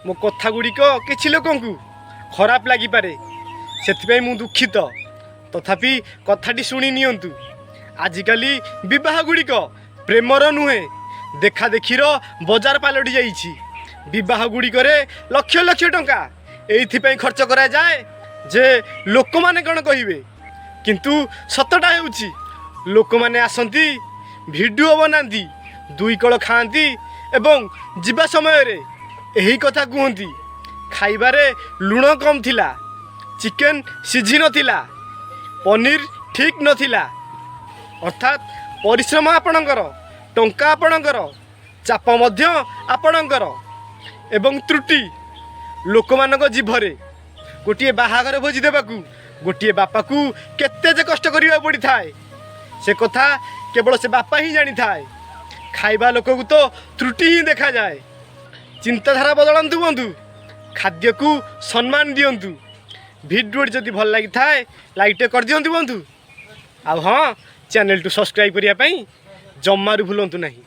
मो कथा गुड़िक किसी लोक खराब लगिपे से मु दुखित तथापि कथाटी शुणी नियंतु। आजिकल विवाह गुड़िक प्रेमर नुहे देखा देखीर बजार पलटि जाइछि। विवाह गुड़िक लक्ष लक्ष टंका एइथिपई खर्च करा जाए जे लोक माने कौन कहिबे, किंतु सतटा हेउछि लोक माने आसंती वीडियो बनाती दुई कल खाती एवं जीवा समय रे यही कथा कहती खाइबारे लुण कम थिला, चिकेन सिझी नथिला, पनीर ठीक नथिला। अर्थात परिश्रम आपणकर, टंका आपणकर, चाप मध्य आपणकर एवं त्रुटि लोकमानक जीभरे। गोटे बाहागर भोजी देवाकू गोटे बापा को केते जे कष्ट करिया पड़ी थाए से कथा केवल से बापा ही जानी थाए। खाइबा लोक को तो त्रुटि ही देखा जाए। चिंताधारा बदलंतु बंधु, खाद्य को सम्मान दियंतु। भिडियो जदि भल लगी थाए लाइक कर दियंतु बंधु। आ हाँ, चैनल टू सब्सक्राइब करिया पई जम्मारू भूलंतु नहीं।